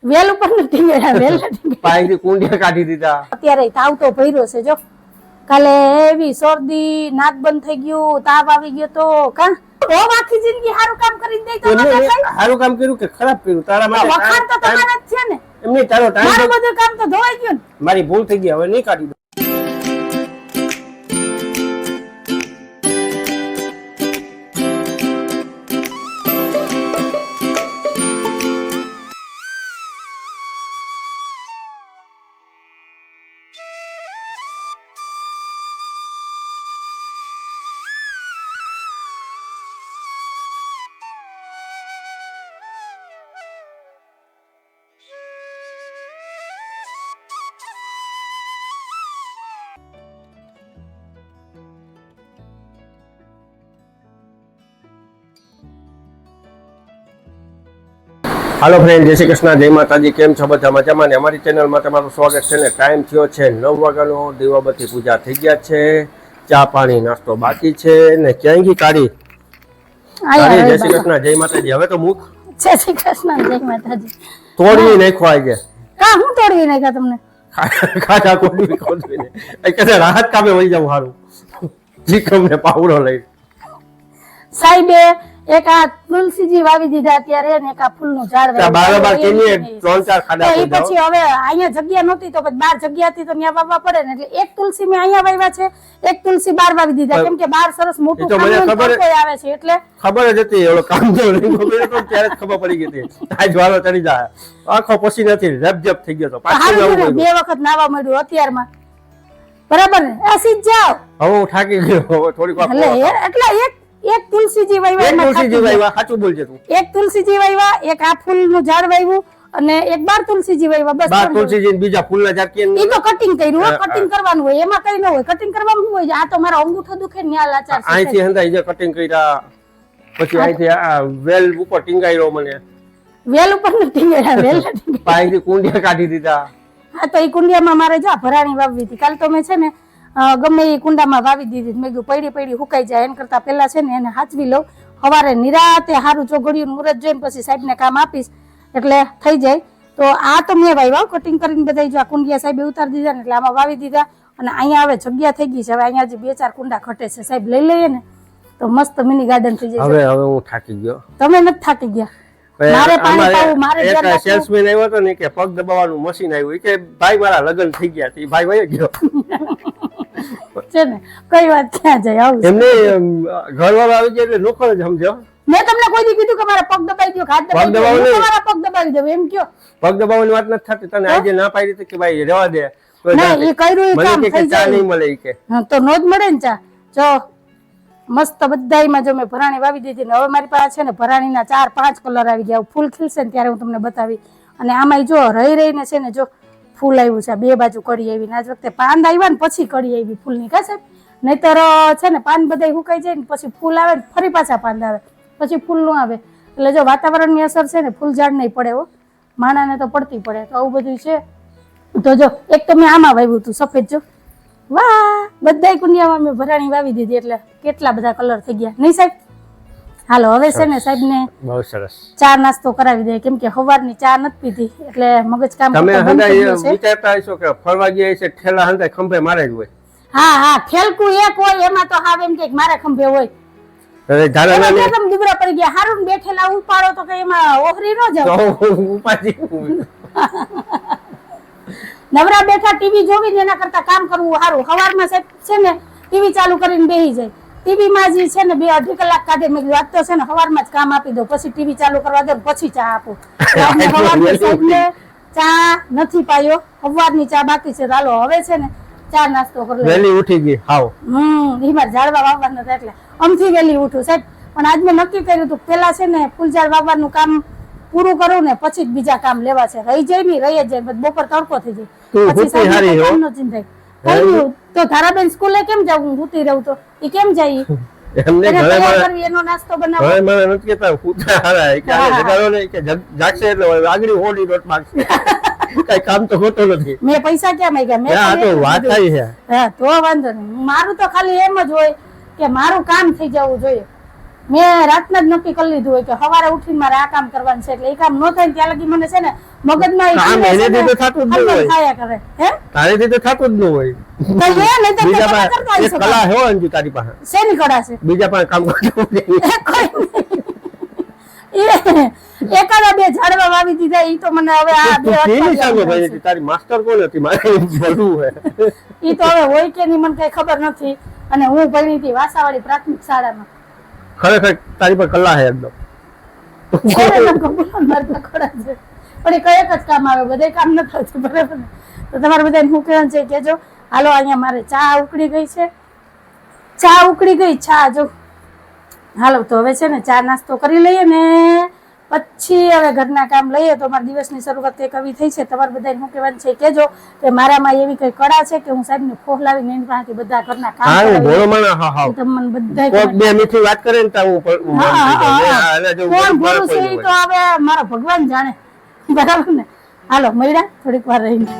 વેલ ઉપર નથી ગયા, વેલ નથી પાણીથી કુંડિયા કાઢી દીધા. અત્યારે તાવ તો ભર્યો છે જો. કાલે એવી શરદી, નાક બંધ થઈ ગયું, તાવ આવી ગયો તો કા ઓ આખી જિંદગી સારું કામ કરી દે તો સારું કામ કર્યું કે ખરાબ કર્યું તારા માટે? વખાણ તો તમારા જ છે ને. એમને તારો ટાઈમ મારું બધું કામ તો ધોવાઈ ગયું ને. મારી ભૂલ થઈ ગઈ, હવે નહીં કાઢી દઉં. હાલો ફ્રેન્ડ, જય શ્રી કૃષ્ણ, જય માતાજી. કેમ છો બધા? મજામાં ને? અમારી ચેનલમાં તમારું સ્વાગત છે ને. ટાઈમ થયો છે 9 વાગ્યાનો. દીવાબત્તી પૂજા થઈ ગયા છે, ચા પાણી નાસ્તો બાકી છે ને. ક્યાંય ગઈ કાઢી? જય શ્રી કૃષ્ણ, જય માતાજી. હવે તો મુખ જય શ્રી કૃષ્ણ, જય માતાજી. તોડવી નાખો આજે. કા હું તોડવી નાખ્યા તમને? ખાધા ખોદવીને કદાચ રાહત કામે વહી જાવ સારું. જીકમને પાવડો લઈ સાહેબે એક આ તુલસીજી વાવી દીધા અત્યારે ને એક આ ફૂલનું ઝાડ બારોબાર કેની 3-4 ખાડા તો પછી હવે અહીંયા જગ્યા નહોતી તો બાર જગ્યા હતી તો ત્યાં વાવવા પડે ને એટલે એક તુલસી મેં અહીંયા વાવ્યા છે, એક તુલસી બાર વાવી દીધા કેમ કે બાર સરસ મોટું આવે છે એટલે ખબર જ હતી. એવડો કામ તો ત્યારે જ ખબર પડી ગઈ હતી આજ વાળો ચડી જાય. આખો પછી નથી રબજબ થઈ ગયો તો પાછું 2 વખત નાવા મળ્યું અત્યારમાં બરાબર ને. આ સીધ જાવ હવે હું થાકી ગયો થોડીક વાર. એટલે એક તુલસીજી વાવ્યા, સાચું બોલજે તું. એક તુલસીજી વાવ્યા, એક આ ફૂલનું ઝાડ વાવ્યું અને એક 12 તુલસીજી વાવ્યા. બસ 12 તુલસીજી ને બીજા ફૂલના ઝાડ કે ઈ તો કટિંગ કર્યું, કટિંગ કરવાનું હોય, એમાં કઈ ન હોય. કટિંગ કરવાનું શું હોય? આ તો મારો અંગૂઠો દુખે ને ન્યા લાચાર છે. અહીંથી હંધાઈ જે કટિંગ કર્યા, પછી અહીંથી આ વેલ ઉપર ટીંગાયો. મને વેલ ઉપર નથી ટીંગાયા, વેલ નથી. પાણીથી કુંડિયા કાઢી દીધા. હા તો ઈ કુંડિયામાં મારે જો ભરાણી વાવવી હતી. કાલ તો મેં છે ને ગમે એ કુંડામાં વાવી દીધી. મેં કીધું પડી હુકાઈ જાય એના કરતા પેલા છે ને એને હાચવી લઉં. સવારે નિરાતે હારું ચોઘડિયું મુરત જોઈને પછી સાહેબને કામ આપીશ એટલે થઈ જાય. તો આ તો મેં વાવ્યા કટિંગ કરીને બધા જો આ કુંડિયા સાહેબે ઉતારી દીધા ને એટલે આમાં વાવી દીધા. અને અહીંયા હવે જગ્યા થઈ ગઈ છે. હવે અહીંયા જે 2-4 કુંડા ઘટે છે સાહેબ લઈ લઈએ ને તો મસ્ત મિની ગાર્ડન થઈ જાય. હવે હું થાકી ગયો. તમે નથી થાકી ગયા? મારે પાણી પાવું, મારે સેલ્સમેન આવ્યો હતો ને કે પગ દબાવવાનું મશીન આવ્યું કે ભાઈ મારા લગ્ન થઈ ગયા. એ ભાઈ વયો ગયો છે ને. કઈ વાત ક્યાં જાય? આવું એમને ઘરવાળો આવી જાય એટલે નોકર જ સમજો. મેં તમને કોઈ દી કીધું કે મારા પગ દબાઈ દો, હાથ દબાઈ દો, તમારા પગ દબાઈ દો એમ કયો? પગ દબાવવાની વાત નથી થતી. તને આજે ના પાડી હતી કે ભાઈ રહેવા દે. ના એ કર્યું એ કામ થઈ ચા નહીં મળે કે તો નો જ મળે ને ચા. જો મસ્ત બધાયમાં જો મેં ભરાણી વાવી દીધી ને હવે મારી પાસે છે ને ભરાણીના 4-5 કલર આવી ગયા. ફૂલ ખીલશે ને ત્યારે હું તમને બતાવી. અને આમાં જો રહી રહીને છે ને જો ફૂલ આવ્યું છે, 2 બાજુ કડી આવી. આજ વખતે પાંદ આવ્યા ને પછી કડી આવી ફૂલની કા સાહેબ. નહીતર છે ને પાન બધા હુકાઈ જાય ને પછી ફૂલ આવે ને ફરી પાછા પાંદ આવે, પછી ફૂલ નું આવે. એટલે જો વાતાવરણની અસર છે ને ફૂલ ઝાડ નહીં પડે હો, માણાને તો પડતી પડે. તો આવું બધું છે. તો જો એક તો મેં આમાં વાવ્યું હતું સફેદ. જો વાહ, બધા કુંડિયામાં મેં ભરાણી વાવી દીધી એટલે કેટલા બધા કલર થઈ ગયા નહીં સાહેબ? હાલો હવે છે ને સાહેબ ને બહુ સરસ ચા નાસ્તો કરાવી દે કેમ કે સવારની ચા નથી પીધી એટલે મગજ કામ તમે વિચારતા હશો કે ફરવા ગયા છે ઠેલા હંધાય ખંભે મારે જ હોય. હા ઠેલકું એક હોય એમાં તો હાવ એમ કે મારા ખંભે હોય. તમે દુબળા પડી ગયા હારું બેઠેલા ઉપાડો તો કે એમાં ઓહરી ન જાવ. ઉપાજી નવરા બેઠા ટીવી જોવી એના કરતા કામ કરવું સારું. સવારમાં સાહેબ છે ને ટીવી ચાલુ કરીને બેસી જાય. ટીવી માં જે છે ને 2-2.5 કલાક કાઢે. મેં કીધું આજ તો છે ને સવારમાં જ કામ આપી દો, પછી ટીવી ચાલુ કરવા દો પછી ચા આપો. ચા નથી પાયો, સવારની ચા બાકી છે. ચાલો હવે છે ને ચા નાસ્તો કરી વેલી ઉઠી ગઈ. હાવ એમાં ઝાડવા વાવવાના હતા એટલે અમથી વેલી ઉઠું સાહેબ. પણ આજ મેં નક્કી કર્યું હતું પેલા છે ને ફૂલ ઝાડ વાવવાનું કામ પૂરું કરું ને પછી જ બીજા કામ લેવા છે. રહી જાય ને રહી જ જાય, બપોર તડકો થઈ જાય પછી કામ નો ચિંતા. તો ધારાબેન સ્કૂલે કેમ જાવું? હુતી રહું તો ઈ કેમ જાય? એમને એનો નાસ્તો બનાવો. હવે મને નથી કેતા પૂછા હારા કે આ જગાડો ને કે જાગશે એટલે આગળ હોડી રોટ માંગશે. કઈ કામ તો હોતો નથી. મેં પૈસા ક્યાં માંગ્યા? મેં આ તો વાત થઈ છે. હા તો વાંધો નહીં. મારું તો ખાલી એમ જ હોય કે મારું કામ થઈ જવું જોઈએ. મેં રાતના જ નક્કી કરી લીધું હોય કે સવારે ઉઠીને મારે આ કામ કરવાનું છે, એટલે એ કામ ન થાય ને ત્યાં લગી મને છે ને મગજમાં કામ એનેથી તો થતું જ ન હોય. થયા કરે. હે તારેથી તો થતું જ ન હોય. તો એ નહીં તો બીજા તમે પાસે કરતા એક હશો. કલા હે અંજુ તારી પાસે, શેની કળા છે? બીજા પાસે કામ કરવું પડે. એકાદા બે ઝાડવા વાવી દીધા, ઈ તો મને હવે આ બે તું કેની સામે અઠવાડિયા ભાઈ હતી? તારી માસ્ટર કોણ હતી? મારે ભણવું હે. ઈ તો હવે હોય કે નહીં મને કઈ ખબર નથી. અને હું ભણી હતી વાસાવાડી પ્રાથમિક શાળામાં. ખરેખર તારી પર કલા હે એકદમ. પણ એ કઈ એક જ કામ આવે, બધા કામ ન થતું, બરાબર ને? તો તમારે બધા શું કહેવાનું છે કેજો. હાલો, અહીંયા મારે ચા ઉકળી ગઈ છે, ચા ઉકળી ગઈ, ચા જો. હાલો, તો હવે છે ને ચા નાસ્તો કરી લઈએ ને પછી હવે ઘરના કામ લઈએ તો મારા દિવસની શરૂઆત કંઈક આવી થઈ છે. તમારે બધા શું કહેવાનું છે કેજો કે મારામાં એવી કઈ કળા છે કે હું સાહેબને ફોહલાવીને એની પાસેથી બધા ઘરના કામ હા, હું કરાવી ભોળો માણસ. હા હા. લઉં. તો મને બધા કોક બે મીઠી વાત કરે ને તો હું હા, મન થઈ હા, જાય. હા. એટલે જો કોણ કોઈ ભોળું છે કોઈ ઈ હોય. તો હવે મારો ભગવાન જાણે, બરાબર ને? હાલો, મળ્યા થોડીક વાર રહીને.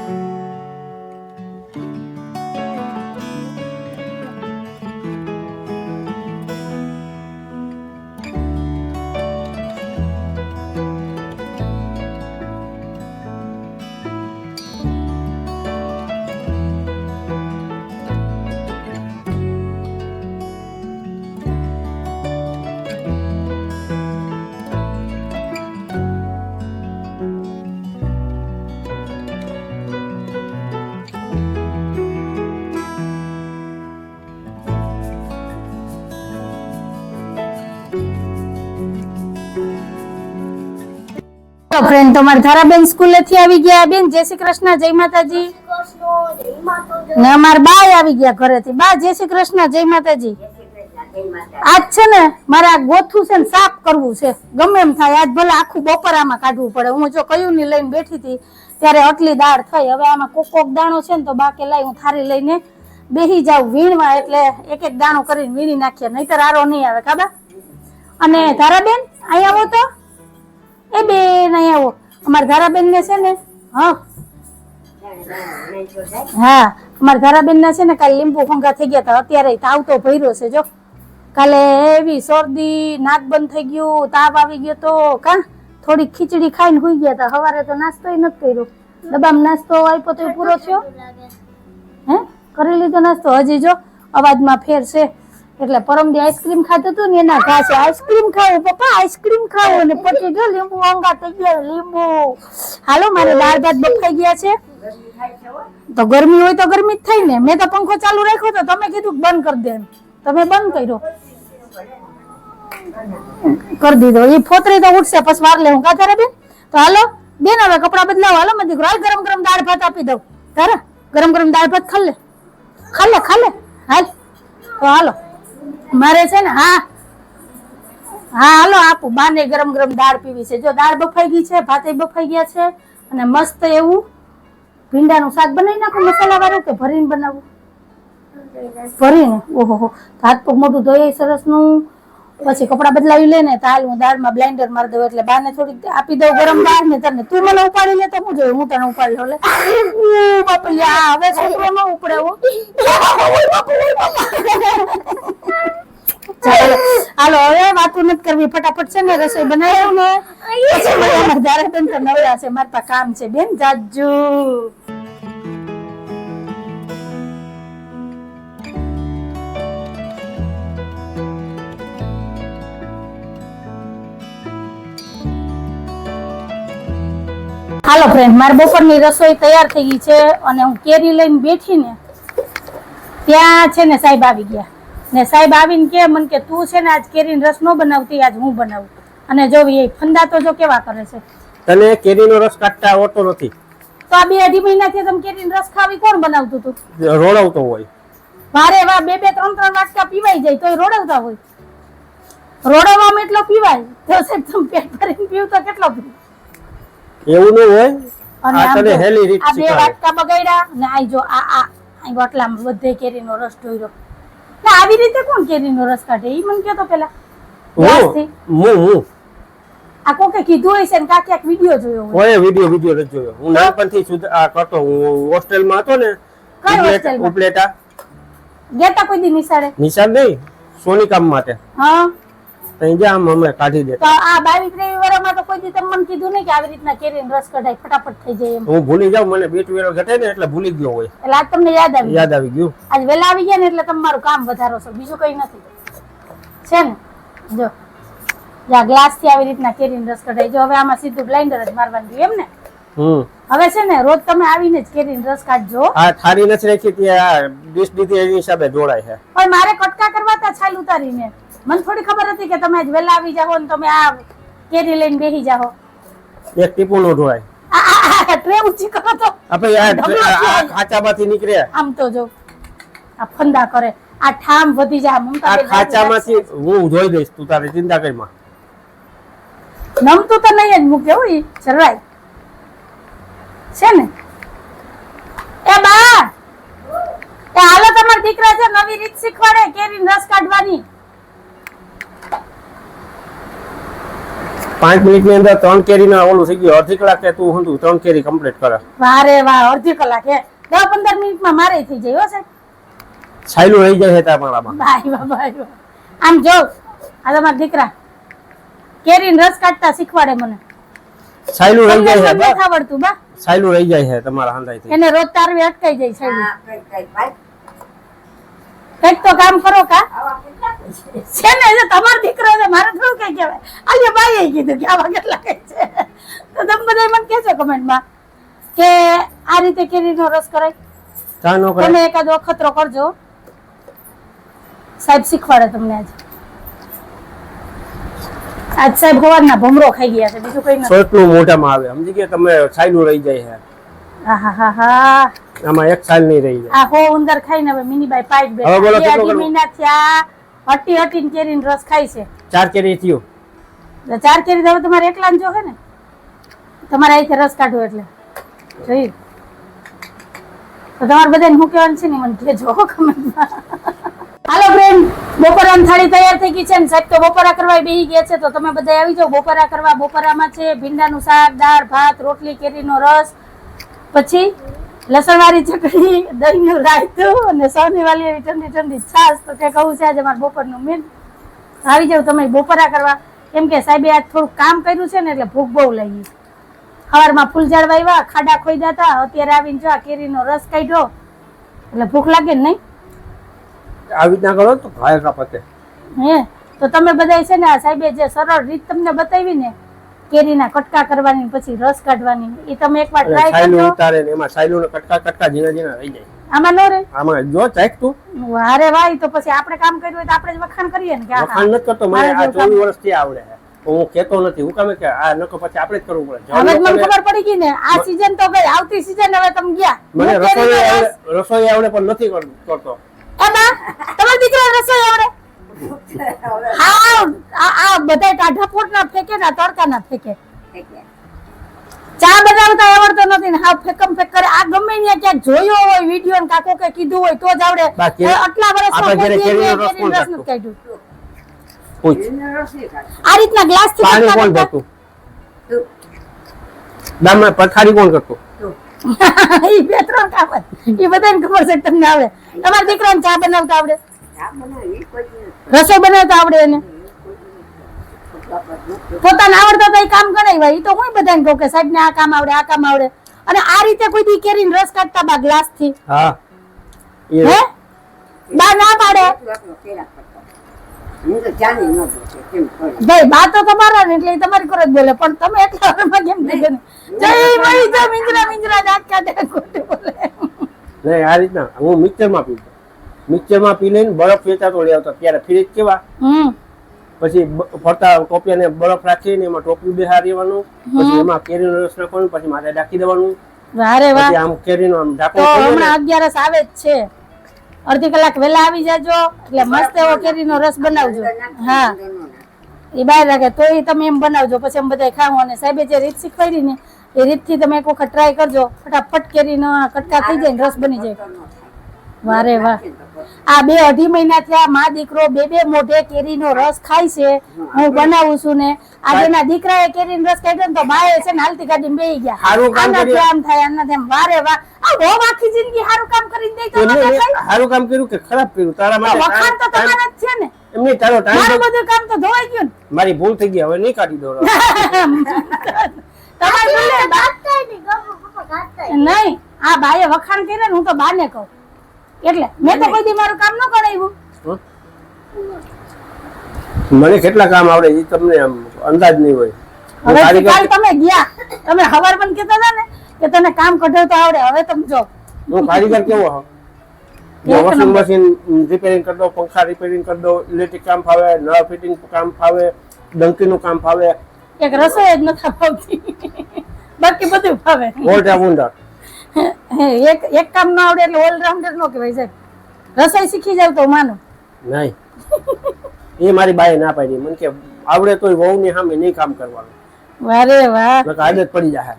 ફ્રેન્ડ, તમારે ધારાબેન સ્કૂલેથી આવી ગયા. બેન જય શ્રી કૃષ્ણ, જય માતાજી. ને અમારા બા આવી ગયા ઘરેથી. બા જય શ્રી કૃષ્ણ, જય માતાજી. આજ છે ને મારે આ ગોથું છે ને સાફ કરવું છે, ગમે એમ થાય. આજ ભલે આખું બપોરામાં કાઢવું પડે. હું જો કયું ની લઈને બેઠી હતી ત્યારે આટલી દાળ થઈ. હવે આમાં કોક દાણો છે ને તો બા કે લાઈ હું થારી લઈને બેહી જાઉં વીણવા, એટલે એક એક દાણો કરીને વીણી નાખીએ, નહીતર આરો નહીં આવે. કાબા અને ધારાબેન અહીં આવો તો. એ બેન અહીં આવો. અમારા ધારાબેન ને છે ને, હા હા, અમારા ધારાબેન ના છે ને કાલે લીંબુ ફંગા થઈ ગયા હતા, અત્યારે તાવ તો ભર્યો છે. જો કાલે એવી શરદી, નાક બંધ થઈ ગયું, તાવ આવી ગયો તો કા થોડી ખીચડી ખાઈને સુઈ ગયા હતા. સવારે તો નાસ્તો નથી કર્યો, ડબ્બામાં નાસ્તો આપ્યો તો પૂરો થયો. હે કરી લીધો નાસ્તો? હજી જો અવાજમાં ફેર છે. એટલે પરમદી આઈસ્ક્રીમ ખાતું હતું ને એના ઘા છે. આઈસ્ક્રીમ ખાવું પપ્પા, આઈસ્ક્રીમ ખાવું, ને પછી જો લીંબુ અંગા થઈ ગયા, લીંબુ. હાલો, મારે દાળ ભાત બફાઈ ગયા છે. તો ગરમી હોય તો ગરમી જ થાય ને. મેં તો પંખો ચાલુ રાખ્યો તો તમે કીધું બંધ કરી દે, તમે બંધ કર્યો, કરી દીધો. એ ફોતરી તો ઉઠશે પછી વાર લે હું કા તારે બેન. તો હાલો બેન, હવે કપડા બદલાવો. હાલો મારી દીકરો, હાલ ગરમ ગરમ દાળ ભાત આપી દઉં. તારા ગરમ ગરમ દાળ ભાત ખાલે ખાલે ખાલે. હાલ તો હાલો, મારે છે ને, હા હા હાલો આપું. બાને ગરમ ગરમ દાળ પીવી છે. જો દાળ બફાઈ ગઈ છે, ભાતે બફાઈ ગયા છે, અને મસ્ત એવું ભીંડાનું શાક બનાવી નાખું મસાલા વાળું કે ભરીને બનાવું? ભરીને. ઓહો, હાથ પગ મોટું ધોઈ સરસ નું, પછી કપડા બદલાવી લે ને. તાલ હું દાળમાં બ્લાઇન્ડર મારી દઉં, એટલે બાને થોડીક આપી દઉં ગરમ દાળ ને. તને તું મને ઉપાડી લે તો હું જોયું, હું તને ઉપાડી લઉં. લે બાપલિયા, હવે છોકરો ન ઉપડે. હાલો હવે વાતું નથી કરવી, ફટાફટ છે ને રસોઈ બનાવ્યું ને પછી ધારાબેન તો નવરા છે, મારે પાસે કામ છે બેન જાજુ. હાલો ફ્રેન્ડ, મારી બપોરની રસોઈ તૈયાર થઈ ગઈ છે, અને હું કેરી લઈને બેઠી ને ત્યાં છે ને સાહેબ આવી ગયા. ને સાહેબ આવીને કે મને કે તું છે ને આજ કેરીનો રસ નો બનાવતી, આજ હું બનાવું. અને જો એ ફંદા તો જો કેવા કરે છે. તને કેરીનો રસ કાઢતા આવડતો નથી? તો આ 2-2.5 મહિનાથી તમે કેરીનો રસ ખાવી કોણ બનાવતું હતું? રોડાવતો હોય. વારે વા 2-2, 3-3 વાટકા પીવાઈ જાય તોય રોડાવતા હોય. રોડાવવામાં એટલો પીવાય તો સાહેબ તમે પેટ ભરીને પીવ તો કેટલો પીવ? એવું ન હોય. અને આ તને હેલી રીત આ 2 શીખવાડે. વાટકા બગાડ્યા ને આ જો આ વાટલામાં બધે કેરીનો રસ ઢોળ્યો. ના આવી રીતે કોણ કેરીનો રસ કાઢે? ઈ મને કહો તો પેલા. હું આ કોકે કીધું હોય છે ને કા ક્યાંક વિડિયો જોયો હોય. કોઈ વિડિયો નથી જોયો. હું નાનપણથી આ કરતો. હું હોસ્ટેલમાં હતો ને, કઈ હોસ્ટેલમાં? ઉપલેટા. ગેતા કોઈ દી નિસાડે? નિશાળ નહીં, સોની કામ માટે. હા તઈ જા આમ હમણાં કાઢી દે. તો આ 22-23 વર્ષમાં તો કોઈ દી તમે મને કીધું નહીં કે આવી રીતના કેરીનો રસ કઢાય ફટાફટ થઈ જાય એમ. હું ભૂલી જાઉં, મને બીટ વેલો ઘટે ને એટલે ભૂલી ગયો હોય. એટલે આજ તમને યાદ આવી ગયું. આજ વેલા આવી ગયા ને એટલે તમારું કામ વધારો છે, બીજું કઈ નથી છે ને. જો જા ગ્લાસ થી આવી રીતના કેરીનો રસ કઢાય. જો હવે આમાં સીધું બ્લાઇન્ડર જ મારવાનું એમ ને. હવે છે ને રોજ તમે આવીને જ કેરીનો રસ કાઢજો. આ થાળી નથી રાખી ત્યાં ડીશ દીધી એની હિસાબે જોડાય છે. પણ મારે કટકા કરવા તા છાલ ઉતારીને. મને થોડી ખબર હતી કે તમે આજ વેલા આવી જાઓ ને તમે આ કેરી લઈને બેસી જાઓ. એક ટીપું નો ઢોળાય. ટ્રે ઊંચી કરો તો આપણે આ ખાચામાંથી નીકળે. આમ તો જો આ ફંદા કરે, આ ઠામ વધી જાય. આ ખાચામાંથી હું ધોઈ દઈશ, તું તારી ચિંતા કરી માં. નમતું તો નહીં જ મૂકે હોય ચરવાય છે ને. એ બા એ હાલો તમારા દીકરા છે નવી રીત શીખવાડે કેરીનો રસ કાઢવાની. 5 મિનિટની અંદર 3 કેરીના ઓલું થઈ ગયું. અડધી કલાકે તું હું 3 કેરી કમ્પ્લીટ કરે. વાહ રે વાહ, અડધી કલાકે 10-15 મિનિટમાં મારે થઈ જાય હો સાહેબ. છાયલું રહી જાય છે તમારામાં. બાય વાહ બાય વાહ. આમ જો આ તમારા દીકરા કેરીનો રસ કાઢતા શીખવાડે મને. છાયલું રહી જાય છે નથી આવડતું બા. છાયલું રહી જાય છે તમારા હાંડાઈથી. એને રોજ તારવી અટકાઈ જાય છાયલું. કઈક તો કામ કરો કા છે ને. જો તમારો દીકરો છે મારે થોડું કઈ કહેવાય. આલિયા બાઈએ કીધું કે આવા કેટલા કઈ છે. તો તમે બધા મને કહેજો કમેન્ટમાં કે આ રીતે કેરીનો રસ કરાય. ચા નો કરે. તમે એકાદો અખતરો કરજો, સાહેબ શીખવાડે તમને. આજ સાહેબ સવારના ભમરો ખાઈ ગયા છે, બીજું કઈ નથી. સોટલું મોઢામાં આવે, સમજી ગયા તમે. છાયલું રહી જાય છે. આહાહા, આમાં એક સાલ નહીં રહી જાય. આ હો ઉંદર ખાઈને હવે મિનીબાઈ પાઈટ બે. હવે બોલો કેટલો 2 મહિના થયા હટીને કેરીનો રસ ખાય છે. 4 કેરી થયું. 4 કેરી હવે તમારે એકલા જો હે ને, તમારે અહીંથી રસ કાઢવો એટલે જોઈ. તો તમારે બધાને શું કહેવાનું છે ને મને કહેજો કમેન્ટમાં. હાલો ફ્રેન્ડ, બપોરાની થાળી તૈયાર થઈ ગઈ છે ને સાહેબ તો બપોરા કરવા બેસી ગયા છે. તો તમે બધા આવી જાઓ બપોરા કરવા. બપોરામાં છે ભીંડાનું શાક, દાળ ભાત, રોટલી, કેરીનો રસ, પછી લસણવાળી ચટણી, દહીંનું રાયતું અને સૌની વાલી એવી ઠંડી ઠંડી છાશ. તો તે કહું છે આજે મારા બપોરનું મેન. આવી જાવ તમે બપોરા કરવા. કેમ કે સાહેબે આજ થોડું કામ કર્યું છે ને એટલે ભૂખ બહુ લાગી. સવારમાં ફૂલ ઝાડ વાવ્યા, ખાડા ખોઈદા હતા, અત્યારે આવીને જો કેરીનો રસ કાઢ્યો એટલે ભૂખ લાગે ને નહીં. આવી રીતના કરો તો ભાઈ કાપતે. હે તો તમે બધા છે ને આ સાહેબે જે સરળ રીત તમને બતાવી ને કેરીના કટકા કરવાની પછી રસ કાઢવાની, એ તમે એકવાર ટ્રાય કરજો. ઉતારે ને એમાં સાયલું ને કટકા ઝીણા ઝીણા રહી જાય. આમાં નો રે. આમાં જો ચાખ તું. વારે વાય તો પછી આપણે કામ કર્યું હોય તો આપણે જ વખાણ કરીએ ને કે આ વખાણ નથી કરતો. મને આ 24 વર્ષથી આવડે છે. હું કેતો નથી. હું કામે કે આ નકો પછી આપણે જ કરવું પડે. હવે મને ખબર પડી ગઈ ને. આ સીઝન તો ગઈ, આવતી સીઝન હવે તમે ગયા. મને રસોઈ આવડે પણ નથી કરતો. એમાં તમારા દીકરા રસોઈ આવડે? હા, આ બધા ટાઢા પોટના ફેંકે ને તડકાના ફેંકે. ચા બનાવતા આવડતો નથી ને હા ફેકમ ફેક કરે. આ ગમે ત્યાં ક્યાંક જોયો હોય વિડીયો ને કાકો કે કીધું હોય તો જ આવડે. આટલા વર્ષમાં કેરીનું રસ નથી કાઢ્યું. આ રીતના ગ્લાસ થી પાણી કોણ કરતું? દામમાં પથારી કોણ કરતું? ઈ 2-3 કામ ઈ બધાને ખબર છે તમને આવડે. તમારા દીકરાને ચા બનાવતા આવડે? રસોઈ બનાવતા આવડે એને? પોતાને આવડતા તો એ કામ ગણાય. ઈ તો હું બધાને કહું કે સાહેબ ને આ કામ આવડે, આ કામ આવડે. અને આ રીતે કોઈ દી કેરીનો રસ કાઢતા બા ગ્લાસ થી? હા. હે બા ના પાડે ભાઈ. બા તો તમારા ને એટલે તમારી કોર જ બોલે. પણ તમે એટલા વારમાં કેમ કીધું ને જય ભાઈ જો મિંજરા દાંત કાઢે ખોટું બોલે. નહીં આ રીતના હું મિક્સરમાં પીતો. મિક્સરમાં પી લઈને બરફ વેચાતો લઈ આવતો. ત્યારે ફ્રીજ કેવા પછી ફરતા ટોપિયાને બરફ રાખીને એમાં ટોપિયું બેહારી દેવાનું, પછી એમાં કેરીનો રસ નાખવાનું, પછી માથે ઢાંકી દેવાનું. વારે વાહ. આમ કેરીનો આમ ઢાંકો. તો હમણાં 11 આવે જ છે, અડધી કલાક વહેલા આવી જાજો એટલે મસ્ત એવો કેરીનો રસ બનાવજો. હા એ બહાર રાખે તો એ તમે એમ બનાવજો, પછી અમે બધા ખાવું. અને સાહેબે જે રીત શીખવાડી ને એ રીતથી તમે એક વખત ટ્રાય કરજો. ફટાફટ કેરીનો કટકા થઈ જાય ને રસ બની જાય. વારે વાહ. આ 2-2.5 મહિના થયા મા દીકરો 2 મોઢે કેરીનો રસ ખાય છે. હું બનાવું છું ને આજે ના દીકરાએ કેરીનો રસ કાઢ્યો ને તો બાએ છે ને હાલતી ગાડી બેહી ગયા. આનાથી આમ થાય, આનાથી આમ. વારે વાહ. આ બહુ આખી જિંદગી સારું કામ કરીને દે તો સારું કામ કર્યું કે ખરાબ કર્યું તારા માટે? વખાણ તો તમારા જ છે ને. એમની તારો ટાઈમ મારું બધું કામ તો ધોવાઈ ગયું મારી ભૂલ થઈ ગઈ હવે નહીં કાઢી દો તમારે નહીં આ બાએ વખાણ કર્યા ને હું તો બાને કહું એટલે મેં તો કોઈ દી મારું કામ ન કરાવ્યું મને કેટલા કામ આવડે એ તમને આમ અંદાજ નહીં હોય હવે કાલ તમે ગયા તમે હવાર પણ કહેતા હતા ને કે તને કામ કઢાવતો આવડે હવે તમે જો હું કારીગર કેવો હા વોશિંગ મશીન રિપેરિંગ કરી દો પંખા રિપેરિંગ કરી દો ઇલેક્ટ્રિક કામ ફાવે નળ ફિટિંગ કામ ફાવે ડંકીનું કામ ફાવે એક રસોઈ જ નથી ફાવતી બાકી બધું ફાવે ઓલરાઉન્ડર એક કામ ન આવડે એટલે ઓલરાઉન્ડર નો કહેવાય સાહેબ રસોઈ શીખી જાવ તો માનો નહીં એ મારી બાએ ના પાડી મને કે આવડે તોય વહુની સામે નહીં કામ કરવાનું વારે વાહ આદત પડી જાય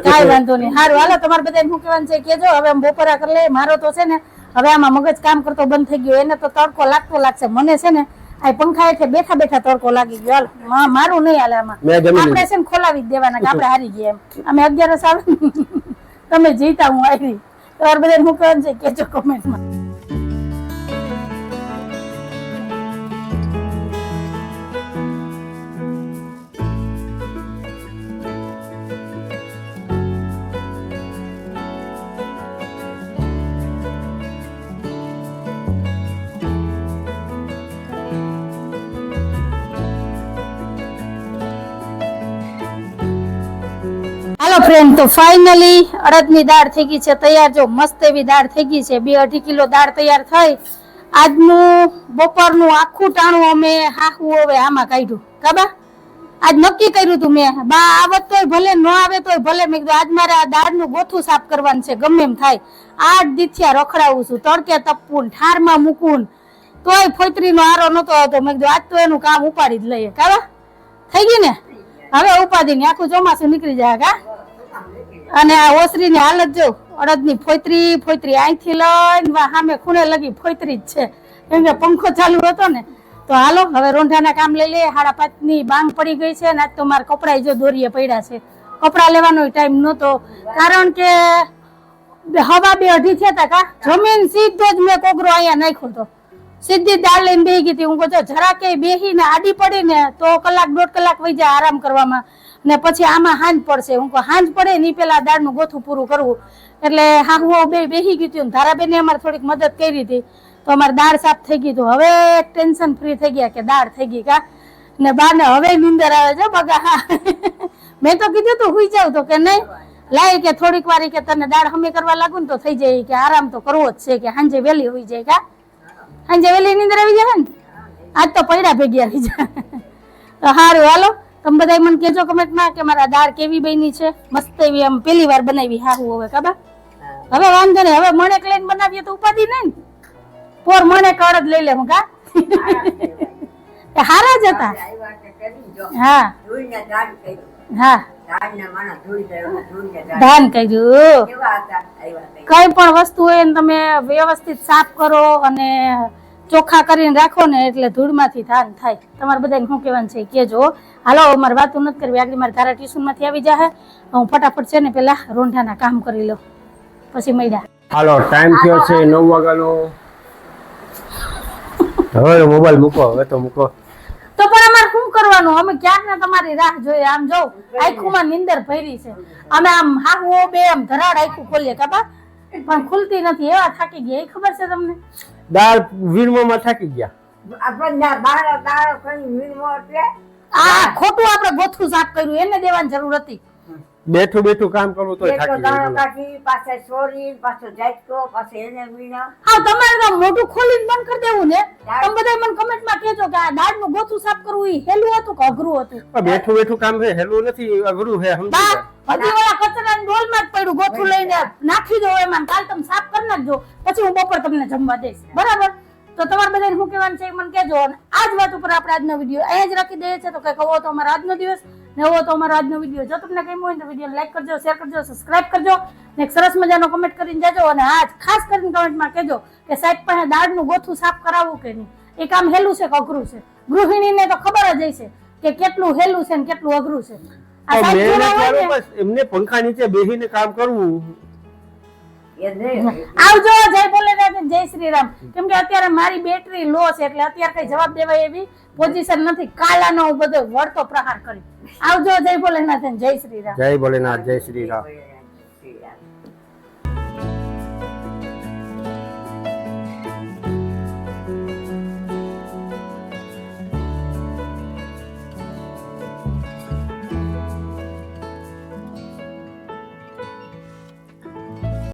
કાઈ વાંધો નહીં સારું હાલો તમારે બધા શું કહેવાનું છે કેજો હવે આમ બપોરા કરી લે મારો તો છે ને હવે આમાં મગજ કામ કરતો બંધ થઈ ગયો એને તો તડકો લાગતો લાગશે મને છે ને આ પંખા હેઠે બેઠા બેઠા તડકો લાગી ગયો હાલો મારું નહીં હાલે આમાં આપણે છે ને ખોલાવી જ દેવાના કે આપણે હારી ગયા એમ અમે 11 આવે તમે જીતા હું આવી તમારે બધા શું કહેવાનું છે કેજો કોમેન્ટમાં હાલો ફ્રેન્ડ તો ફાઇનલી અડદની દાળ થઈ ગઈ છે તૈયાર જો મસ્ત એવી દાળ થઈ ગઈ છે 2-2.5 કિલો દાળ તૈયાર થઈ આજનું બપોરનું આખું ટાણું અમે હાહું હવે આમાં કાઢ્યું કાબા આજ નક્કી કર્યું હતું મેં બા આવત તોય ભલે ન આવે તોય ભલે મેં કીધું આજ મારે આ દાળનું ગોથું સાફ કરવાનું છે ગમે એમ થાય 8 દીથિયા રખડાવું છું તડકે તપવું ઠારમાં મૂકવું તોય ફોતરીનો આરો નતો આવતો મેં કીધું આજ તો એનું કામ ઉપાડી જ લઈએ કાબા થઈ ગઈ ને હવે ઉપાડી ને આખું ચોમાસું નીકળી જાય કા અને આ ઓસરીની હાલત જો અડદની ફોતરી અહીંથી લઈને સામે ખૂણે લગી ફોતરી જ છે કેમ કે પંખો ચાલુ હતો ને તો હાલો હવે રોંઢાના કામ લઈ લઈએ 5:30 ની બાંગ પડી ગઈ છે ને આજ તો મારા કપડા જો દોરીએ પડ્યા છે કપડા લેવાનો ટાઈમ નહોતો કારણ કે 2:30 થયા હતા કા જમીન સીધો જ મેં કોગરો અહીંયા નાખ્યો હતો સીધી દાળ લઈને બેહી ગઈ હતી હું કહું જરા કે બેહીને આડી પડી ને તો 1-1.5 કલાક વહી જાય આરામ કરવામાં ને પછી આમાં હાંજ પડશે હું કહું હાંજ પડે ને પેલા દાળનું ગોથું પૂરું કરવું એટલે હા હું બેહી ગઈ હતી ધારાબેને અમારે થોડીક મદદ કરી હતી તો અમારે દાળ સાફ થઈ ગઈ તો હવે ટેન્શન ફ્રી થઈ ગયા કે દાળ થઈ ગઈ કા ને બાને હવે નીંદર આવે છે બગા મેં તો કીધું તું હુઈ જાવ તો કે નહીં લાય કે થોડીક વાર કે તને દાળ હમી કરવા લાગુ ને તો થઈ જાય કે આરામ તો કરવો જ છે કે હાંજે વેલી હોઈ જાય કા હાંજે વેલી નીંદર આવી જાય ને આજ તો પૈડા ભેગી આવી જાય સારું હાલો તમે બધા મને કહેજો કમેન્ટમાં કે મારા દાળ કેવી બની છે મસ્ત એવી આમ પહેલી વાર બનાવી હાહું હવે કાબા હવે વાંધો નહીં હવે મણેક લઈને બનાવીએ તો ઉપાધિ નહીં ને પોર મણેક અડદ લઈ લે હું કા હારા જ હતા હા હા ધાન કર્યું કઈ પણ વસ્તુ હોય ને તમે વ્યવસ્થિત સાફ કરો અને ચોખ્ખા કરીને રાખો ને એટલે ધૂળમાંથી ધાન થાય તમારે બધાને શું કહેવાનું છે કેજો હાલો મારે વાતો નથી કરવી આગળ મારે ધારા ટ્યુશનમાંથી આવી જાય હું ફટાફટ છે ને પેલા રોંઢાના કામ કરી લઉં પછી મળ્યા હાલો ટાઈમ થયો છે 9 વાગ્યાનો હવે મોબાઈલ મૂકો હવે તો મૂકો તો પણ અમારે શું કરવાનું અમે ક્યાંક ને તમારી રાહ જોઈએ આમ જો આંખોમાં નીંદર ભરી છે અમે આમ હાહુ બે આમ ધરાડ આંખું ખોલીએ કાબા પણ ખુલતી નથી એવા થાકી ગયા એ ખબર છે તમને દાળ વીણવામાં થાકી ગયા આ ખોટું આપણે ગોથું સાફ કર્યું એને દેવાની જરૂર હતી બેઠું બેઠું કામ કરવું તો થાકી ગયા હા તમારે તો મોઢું ખોલીને બંધ કરી દેવું ને તમે બધા મને કમેન્ટમાં કહેજો કે આ દાળનું ગોથું સાફ કરવું ઈ હેલું હતું કે અઘરું હતું બેઠું બેઠું કામ છે હેલું નથી અઘરું છે સમજી હજી ઓલા કચરાની ડોલમાં જ પડ્યું ગોથું લઈને નાખી દો એમાં કાલ તમે સાફ કરી નાખજો પછી હું બપોર તમને જમવા દઈશ બરાબર તો તમારે બધાને શું કહેવાનું છે મને કહેજો અને આ જ વાત ઉપર આપણે આજનો વિડીયો અહીંયા જ રાખી દઈએ છીએ તો કઈ કહો તો અમારો આજનો દિવસ ને એવો તો અમારો આજનો વિડીયો જો તમને ગમ્યો હોય તો વિડીયો લાઈક કરજો શેર કરજો સબસ્ક્રાઇબ કરજો ને એક સરસ મજાનો કમેન્ટ કરીને જાજો અને આ ખાસ કરીને કમેન્ટમાં કહેજો કે સાહેબ પાસે દાળનું ગોથું સાફ કરાવવું કે નહીં એ કામ હેલું છે કે અઘરું છે ગૃહિણીને તો ખબર જ હશે કે કેટલું હેલું છે ને કેટલું અઘરું છે એમને પંખા નીચે બેસીને કામ કરવું આવજો. જય ભોલેનાથ અને જય શ્રી રામ. કેમ કે અત્યારે મારી બેટરી લો છે એટલે અત્યારે કઈ જવાબ દેવાય એવી પોઝિશન નથી. કાલાનો હું બધો વળતો પ્રહાર કરી. આવજો. જય ભોલેનાથ અને જય શ્રી રામ. જય ભોલેનાથ, જય શ્રી રામ.